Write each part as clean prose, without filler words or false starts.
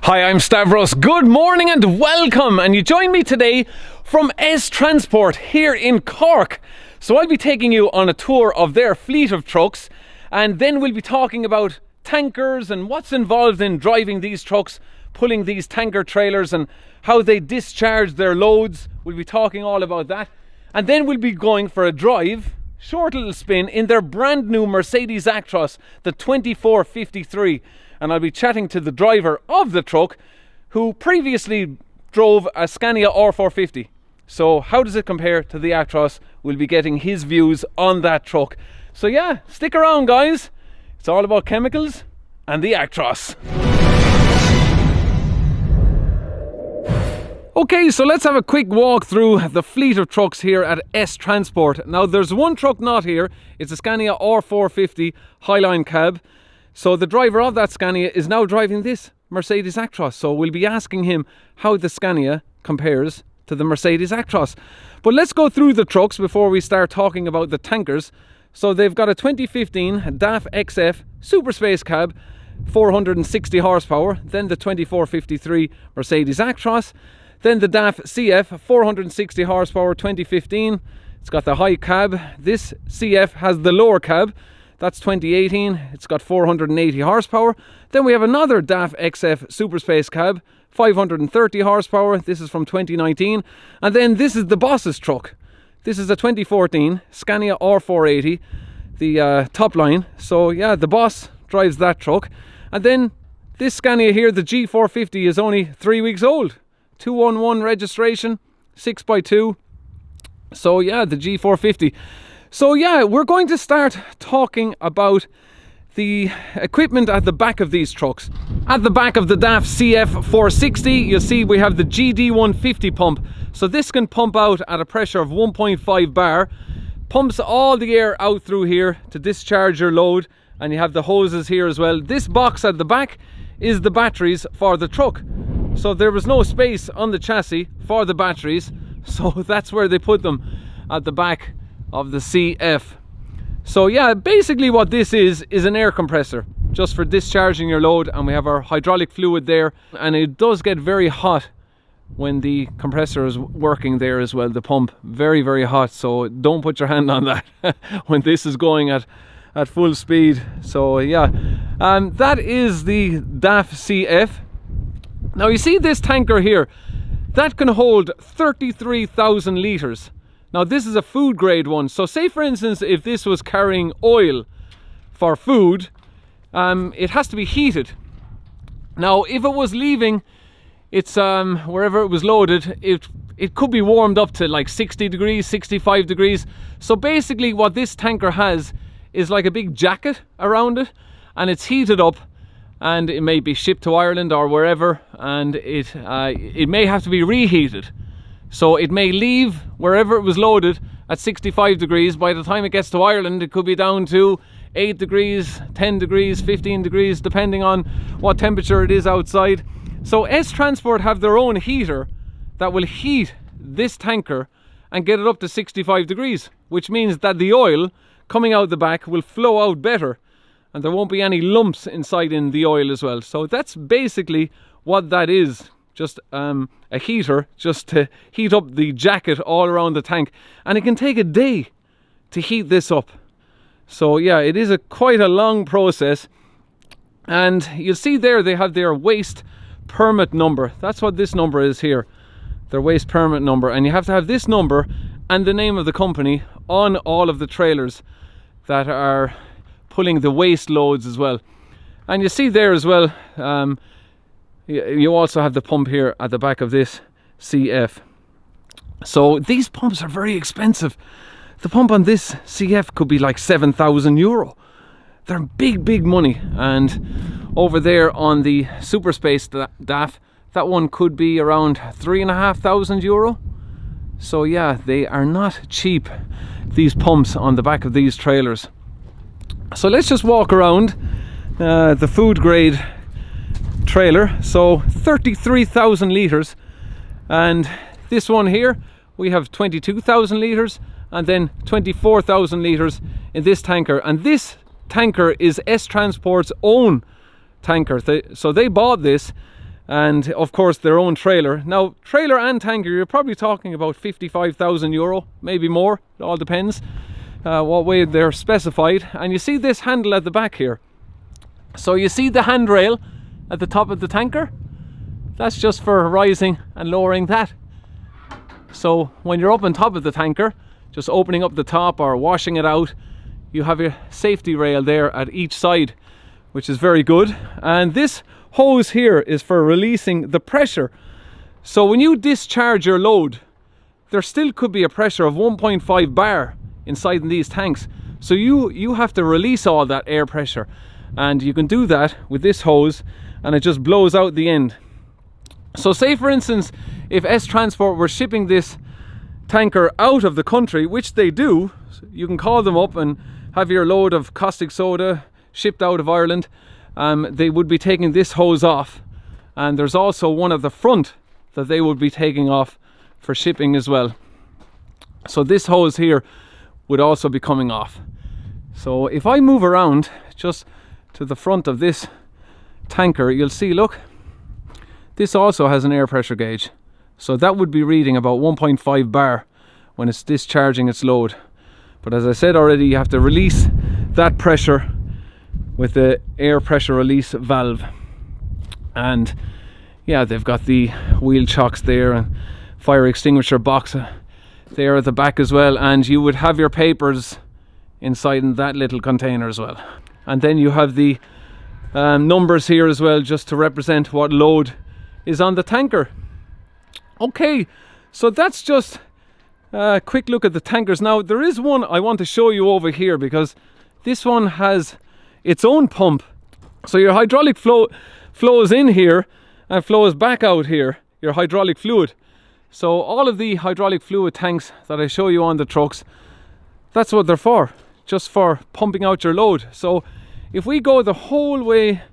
Hi, I'm Stavros. Good morning and welcome. And you join me today from S Transport here in Cork. So I'll be taking you on a tour of their fleet of trucks, and then we'll be talking about tankers and what's involved in driving these trucks, pulling these tanker trailers and how they discharge their loads. We'll be talking all about that. And then we'll be going for a drive, short little spin, in their brand new Mercedes Actros, the 2453. And I'll be chatting to the driver of the truck who previously drove a Scania R450. So how does it compare to the Actros? We'll be getting his views on that truck. So yeah, stick around guys. It's all about chemicals and the Actros. Okay, so let's have a quick walk through the fleet of trucks here at S Transport. Now there's one truck not here. It's a Scania R450 Highline cab. So the driver of that Scania is now driving this Mercedes Actros. So we'll be asking him how the Scania compares to the Mercedes Actros. But let's go through the trucks before we start talking about the tankers. So they've got a 2015 DAF XF Super Space Cab, 460 horsepower. Then the 2453 Mercedes Actros. Then the DAF CF, 460 horsepower, 2015. It's got the high cab. This CF has the lower cab. That's 2018. It's got 480 horsepower. Then we have another DAF XF Super Space Cab, 530 horsepower. This is from 2019. And then this is the boss's truck. This is a 2014 Scania R480, the top line. So yeah, the boss drives that truck. And then this Scania here, the G450, is only 3 weeks old. 211 registration, 6x2. So yeah, the G450. So yeah, we're going to start talking about the equipment at the back of these trucks. At the back of the DAF CF 460, you'll see we have the GD150 pump. So this can pump out at a pressure of 1.5 bar, pumps all the air out through here to discharge your load, and you have the hoses here as well. This box at the back is the batteries for the truck. So there was no space on the chassis for the batteries, so that's where they put them, at the back of the CF. So yeah, basically what this is an air compressor just for discharging your load, and we have our hydraulic fluid there, and it does get very hot when the compressor is working there as well, the pump. Very, very hot, so don't put your hand on that when this is going at full speed. So yeah, that is the DAF CF. Now you see this tanker here, that can hold 33,000 litres. Now this is a food grade one. So say for instance, if this was carrying oil for food, it has to be heated. Now if it was leaving, it's wherever it was loaded, it could be warmed up to like 60 degrees, 65 degrees. So basically what this tanker has is like a big jacket around it, and it's heated up, and it may be shipped to Ireland or wherever, and it may have to be reheated. So it may leave wherever it was loaded at 65 degrees. By the time it gets to Ireland, it could be down to 8 degrees, 10 degrees, 15 degrees, depending on what temperature it is outside. So S Transport have their own heater that will heat this tanker and get it up to 65 degrees, which means that the oil coming out the back will flow out better, and there won't be any lumps inside in the oil as well. So that's basically what that is. Just a heater just to heat up the jacket all around the tank, and it can take a day to heat this up. So yeah, it is quite a long process. And you'll see there they have their waste permit number. That's what this number is here, their waste permit number. And you have to have this number and the name of the company on all of the trailers that are pulling the waste loads as well. And you see there as well, you also have the pump here at the back of this CF. So these pumps are very expensive. The pump on this CF could be like 7,000 euro. They're big money. And over there on the Super Space DAF, that one could be around 3,500 euro. So yeah, they are not cheap, these pumps on the back of these trailers. So let's just walk around the food grade trailer. So 33,000 litres, and this one here we have 22,000 litres, and then 24,000 litres in this tanker. And this tanker is S Transport's own tanker. So they bought this and of course their own trailer. Now, trailer and tanker, you're probably talking about 55,000 euro, maybe more. It all depends what way they're specified. And you see this handle at the back here. So you see the handrail at the top of the tanker? That's just for rising and lowering that. So when you're up on top of the tanker, just opening up the top or washing it out, you have your safety rail there at each side, which is very good. And this hose here is for releasing the pressure. So when you discharge your load, there still could be a pressure of 1.5 bar inside in these tanks. So you have to release all that air pressure, and you can do that with this hose, and it just blows out the end. So say for instance, if S Transport were shipping this tanker out of the country, which they do, you can call them up and have your load of caustic soda shipped out of Ireland. They would be taking this hose off, and there's also one at the front that they would be taking off for shipping as well. So this hose here would also be coming off. So if I move around just to the front of this tanker, you'll see, look, this also has an air pressure gauge. So that would be reading about 1.5 bar when it's discharging its load. But as I said already, you have to release that pressure with the air pressure release valve. And yeah, they've got the wheel chocks there and fire extinguisher box there at the back as well. And you would have your papers inside in that little container as well. And then you have the numbers here as well, just to represent what load is on the tanker. Okay, so that's just a quick look at the tankers. Now there is one I want to show you over here, because this one has its own pump. So your hydraulic flows in here and flows back out here, your hydraulic fluid. So all of the hydraulic fluid tanks that I show you on the trucks, that's what they're for, just for pumping out your load. So if we go the whole way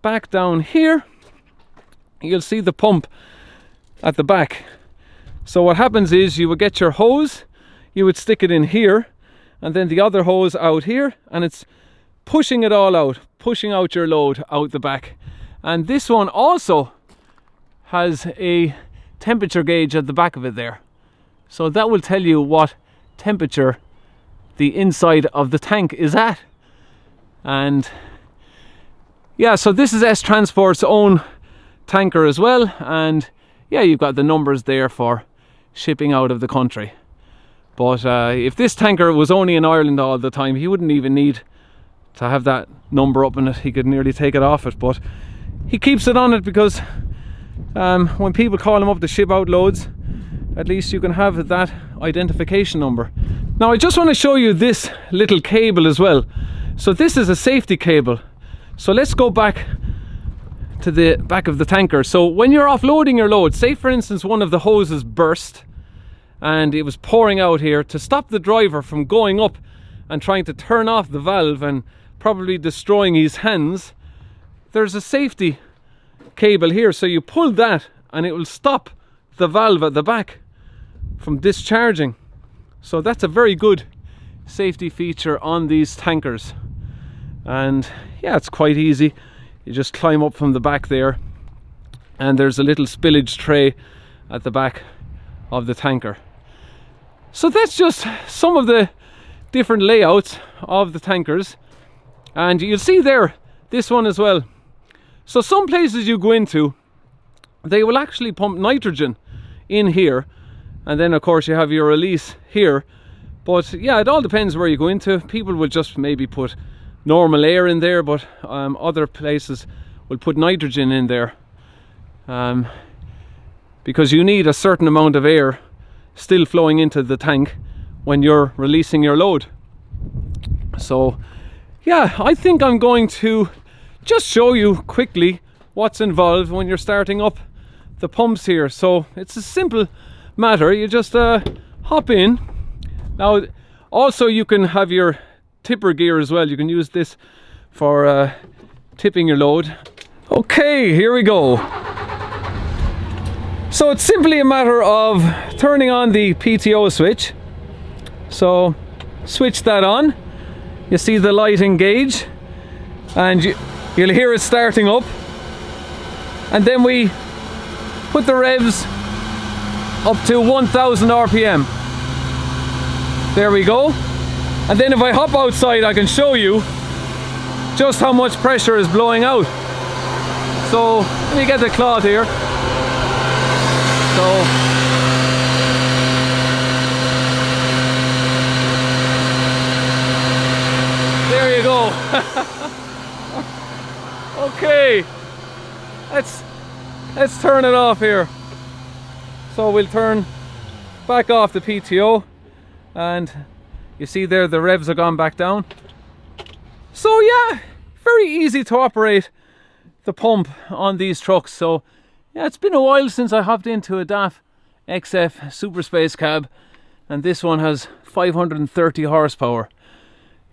back down here, you'll see the pump at the back. So what happens is you would get your hose, you would stick it in here, and then the other hose out here, and it's pushing it all out, pushing out your load out the back. And this one also has a temperature gauge at the back of it there. So that will tell you what temperature the inside of the tank is at. And yeah, so this is S Transport's own tanker as well, and yeah, you've got the numbers there for shipping out of the country. But if this tanker was only in Ireland all the time, he wouldn't even need to have that number up in it. He could nearly take it off it, but he keeps it on it because when people call him up to ship out loads, at least you can have that identification number. Now I just want to show you this little cable as well. So this is a safety cable. So let's go back to the back of the tanker. So when you're offloading your load, say for instance one of the hoses burst and it was pouring out here, to stop the driver from going up and trying to turn off the valve and probably destroying his hands, there's a safety cable here. So you pull that and it will stop the valve at the back from discharging. So that's a very good safety feature on these tankers. And yeah, it's quite easy. You just climb up from the back there, and there's a little spillage tray at the back of the tanker. So that's just some of the different layouts of the tankers. And you'll see there, this one as well. So some places you go into, they will actually pump nitrogen in here, and then of course you have your release here. But yeah, it all depends where you go into. People will just maybe put normal air in there, but other places will put nitrogen in there, because you need a certain amount of air still flowing into the tank when you're releasing your load. So yeah, I think I'm going to just show you quickly what's involved when you're starting up the pumps here. So it's a simple matter. You just hop in. Now also you can have your tipper gear as well. You can use this for tipping your load. Okay, here we go. So it's simply a matter of turning on the PTO switch. So switch that on. You see the light engage, and you'll hear it starting up. and then we put the revs up to 1000 RPM. There we go. And then if I hop outside, I can show you just how much pressure is blowing out. So let me get the cloth here. So there you go. Okay, let's turn it off here. So we'll turn back off the PTO, and you see there the revs have gone back down. So yeah, very easy to operate the pump on these trucks. So yeah, it's been a while since I hopped into a DAF XF Super Space cab, and this one has 530 horsepower.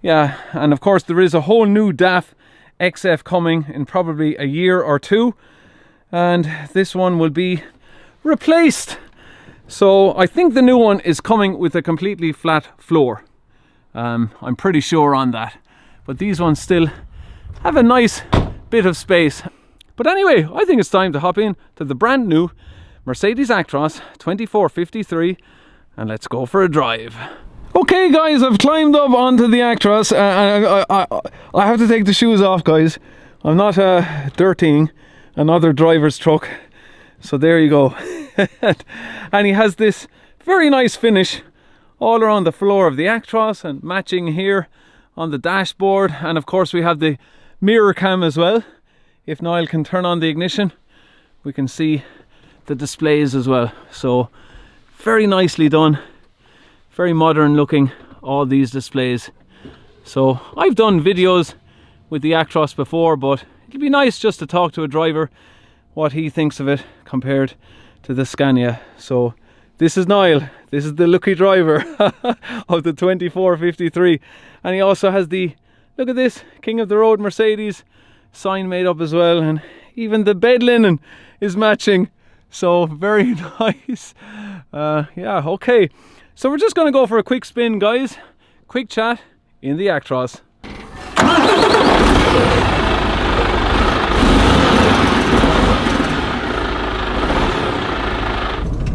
Yeah, and of course there is a whole new DAF XF coming in probably a year or two, and this one will be replaced. So I think the new one is coming with a completely flat floor. I'm pretty sure on that, but these ones still have a nice bit of space. But anyway, I think it's time to hop in to the brand new Mercedes Actros 2453 and let's go for a drive. Okay guys, I've climbed up onto the Actros. I have to take the shoes off, guys. I'm not dirtying another driver's truck. So there you go. And he has this very nice finish all around the floor of the Actros and matching here on the dashboard. And of course we have the mirror cam as well. If Niall can turn on the ignition, we can see the displays as well. So very nicely done, very modern looking, all these displays. So I've done videos with the Actros before, but it'd be nice just to talk to a driver what he thinks of it compared to the Scania. So this is Niall, this is the lucky driver of the 2453, and he also has the, look at this, King of the Road Mercedes sign made up as well, and even the bed linen is matching. So very nice. Yeah, okay, so we're just gonna go for a quick spin, guys, quick chat in the Actros.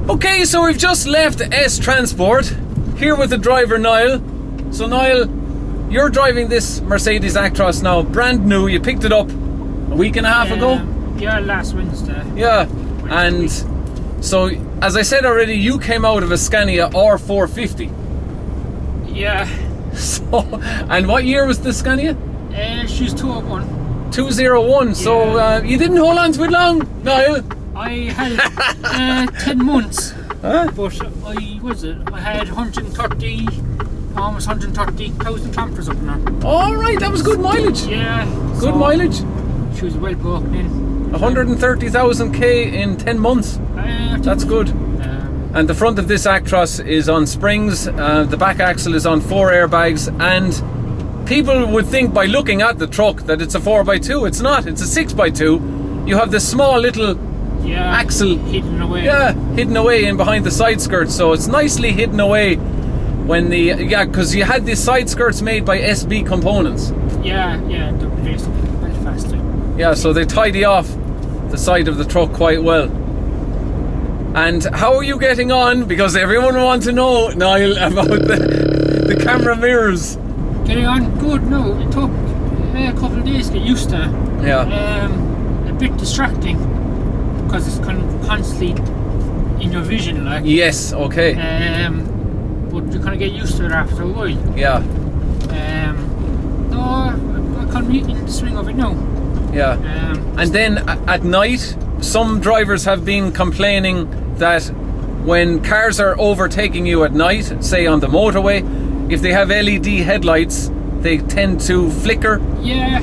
Okay, so we've just left S Transport here with the driver Niall. So Niall, you're driving this Mercedes Actros now, brand new. You picked it up a week and a half ago? Yeah, last Wednesday. Yeah, and so as I said already, you came out of a Scania R450. Yeah. So, and what year was the Scania? She's 201. 201, yeah. So you didn't hold on to it long, Niall? I had 10 months, huh? But I had 130, almost 130,000 kilometers up in her. Alright, that was good mileage. Yeah. Good so mileage. She was well broken in. 130,000 K in 10 months. That's good. And the front of this Actros is on springs, the back axle is on 4 airbags, and people would think by looking at the truck that it's a 4x2. It's not, it's a 6x2. You have this small little axle hidden away. Yeah, hidden away in behind the side skirts, so it's nicely hidden away when the because you had the side skirts made by SB Components. Yeah, they're based in Belfast too. Yeah, so they tidy off the side of the truck quite well. And how are you getting on? Because everyone wants to know, Niall, about the camera mirrors. Getting on good. No, it took a couple of days to get used to. Yeah. A bit distracting because it's kind of constantly in your vision, like. Yes. Okay. But you kind of get used to it after a while. Yeah. No, I kind of in the swing of it now. Yeah. And then at night, some drivers have been complaining that when cars are overtaking you at night, say on the motorway, if they have LED headlights, they tend to flicker. Yeah.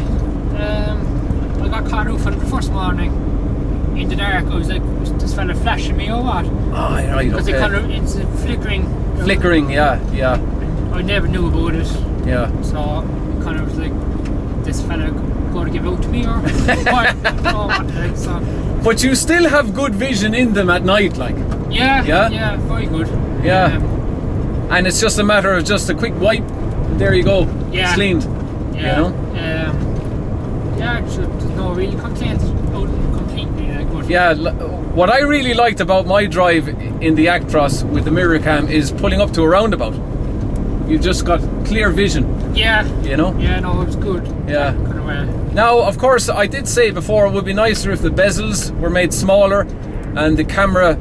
I got caught out for the first morning in the dark. I was like, was this fella flashing me or what? Oh, right, because okay. It's flickering. Flickering, yeah. And I never knew about it. Yeah. So I kind of was like, this fella going to give out to me or what? Like, so. But you still have good vision in them at night, like. Yeah, very good. Yeah. And it's just a matter of just a quick wipe. There you go. Yeah. It's cleaned. Yeah. You know? There's no really complaints out completely, like, but But Yeah, what I really liked about my drive in the Actros with the mirror cam is pulling up to a roundabout. You just got clear vision, yeah, you know? yeah, no, it was good. Yeah. Kind of, Now, of course, I did say before it would be nicer if the bezels were made smaller and the camera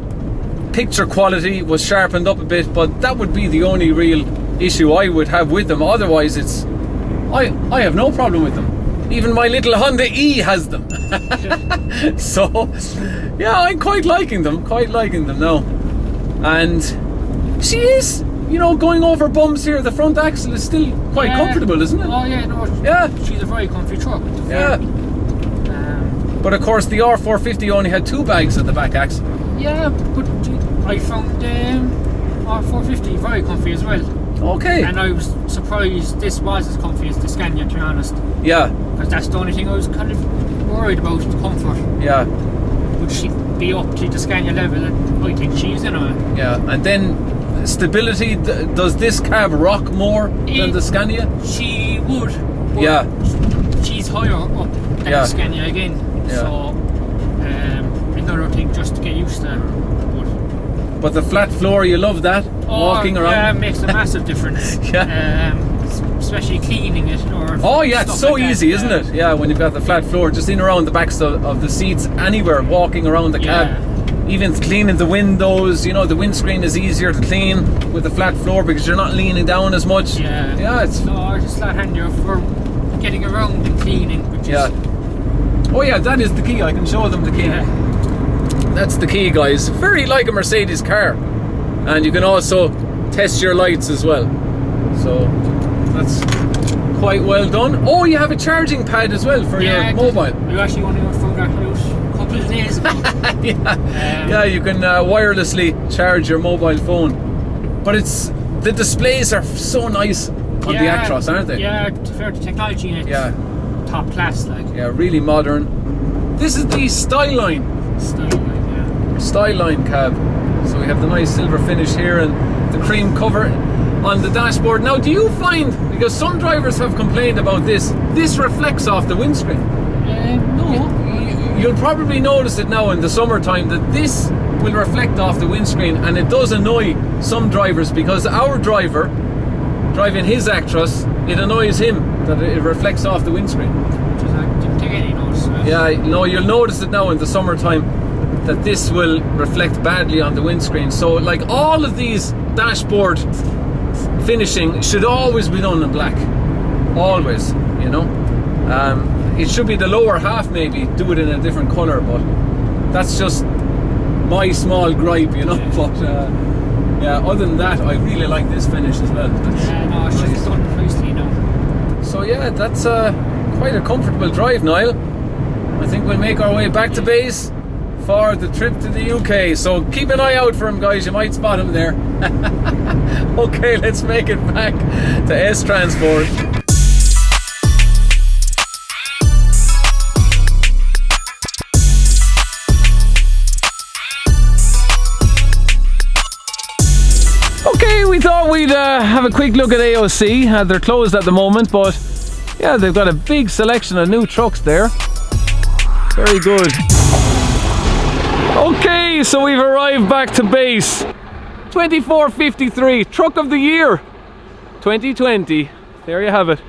picture quality was sharpened up a bit, but that would be the only real issue I would have with them. Otherwise, I have no problem with them. Even my little Honda E has them. So, yeah, I'm quite liking them now. And she is, you know, going over bumps here. The front axle is still quite comfortable, isn't it? Oh yeah, no. Yeah. She's a very comfy truck. Yeah. But of course, the R450 only had 2 bags at the back axle. Yeah, but I found R450 very comfy as well. Okay. And I was surprised this was as comfy as the Scania, to be honest. Yeah. Because that's the only thing I was kind of worried about, the comfort. Yeah. Would she be up to the Scania level? And I think she's in it. Yeah. And then stability, does this cab rock more than the Scania? She would. But Yeah. she's higher up than the Scania again. Yeah. So, another thing just to get used to. But the flat floor, you love that? Walking around? Yeah, it makes a massive difference. Yeah. Especially cleaning it. Oh yeah, it's so like easy, that. isn't it? Yeah, when you've got the flat floor, just in around the backs of the seats, anywhere, walking around the cab. Even cleaning the windows, you know, the windscreen is easier to clean with the flat floor because you're not leaning down as much. Yeah. Yeah, it's... No, it's a lot handier for getting around and cleaning. Which Yeah. Oh yeah, that is the key. I can show them the key. Yeah. That's the key, guys. Very like a Mercedes car. And you can also test your lights as well. So that's quite well done. Oh, you have a charging pad as well for your mobile. You actually only found that out a couple of days ago. Yeah, you can wirelessly charge your mobile phone. But the displays are so nice on the Actros, aren't they? Yeah, fair to technology in it. Yeah. Top class, like. Yeah, really modern. This is the Styline cab. So we have the nice silver finish here and the cream cover on the dashboard. Now, do you find, because some drivers have complained about this reflects off the windscreen? No. You'll probably notice it now in the summertime that this will reflect off the windscreen, and it does annoy some drivers because our driver driving his Actros, it annoys him that it reflects off the windscreen. I didn't take any notice. Yeah, no, you'll notice it now in the summertime that this will reflect badly on the windscreen. So like all of these dashboard finishing should always be done in black. Always, you know. It should be the lower half, maybe do it in a different colour, but that's just my small gripe, you know. But yeah, other than that, I really like this finish as well. Yeah, no, it's just done nicely now. So yeah, that's quite a comfortable drive, Niall. I think we'll make our way back to base for the trip to the UK. So keep an eye out for him, guys. You might spot him there. Okay, let's make it back to S Transport. Okay, we thought we'd have a quick look at AOC. They're closed at the moment, but yeah, they've got a big selection of new trucks there. Very good. Okay, so we've arrived back to base. 2453, Truck of the Year 2020. There you have it.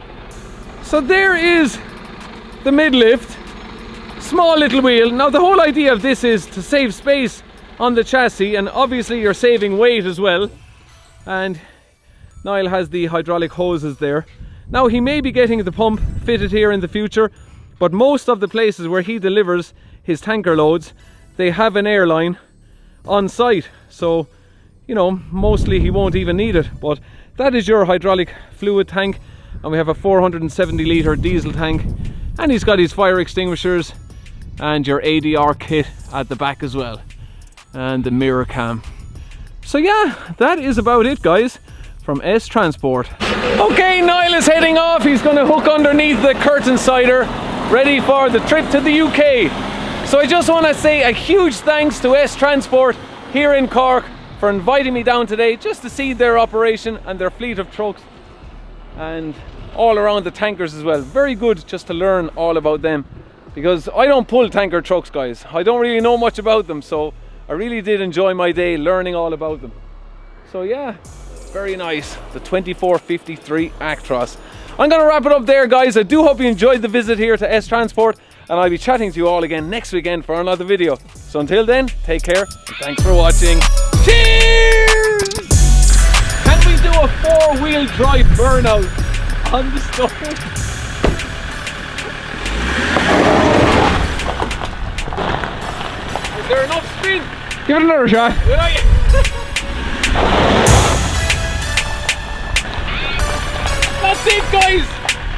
So there is the mid-lift. Small little wheel. Now the whole idea of this is to save space on the chassis, and obviously you're saving weight as well. And Niall has the hydraulic hoses there. Now he may be getting the pump fitted here in the future, but most of the places where he delivers his tanker loads, they have an airline on site. So, you know, mostly he won't even need it. But that is your hydraulic fluid tank. And we have a 470 litre diesel tank. And he's got his fire extinguishers and your ADR kit at the back as well. And the mirror cam. So yeah, that is about it, guys, from S Transport. Okay, Niall is heading off. He's going to hook underneath the curtain sider, ready for the trip to the UK. So I just want to say a huge thanks to S Transport here in Cork for inviting me down today just to see their operation and their fleet of trucks and all around the tankers as well. Very good just to learn all about them. because I don't pull tanker trucks, guys. I don't really know much about them, so I really did enjoy my day learning all about them. So yeah, very nice. The 2453 Actros. I'm going to wrap it up there, guys. I do hope you enjoyed the visit here to S Transport, and I'll be chatting to you all again next weekend for another video. So until then, take care and thanks for watching. Cheers! Can we do a 4-wheel drive burnout on the stove? Is there enough spin? Give it another shot. Will I? That's it, guys.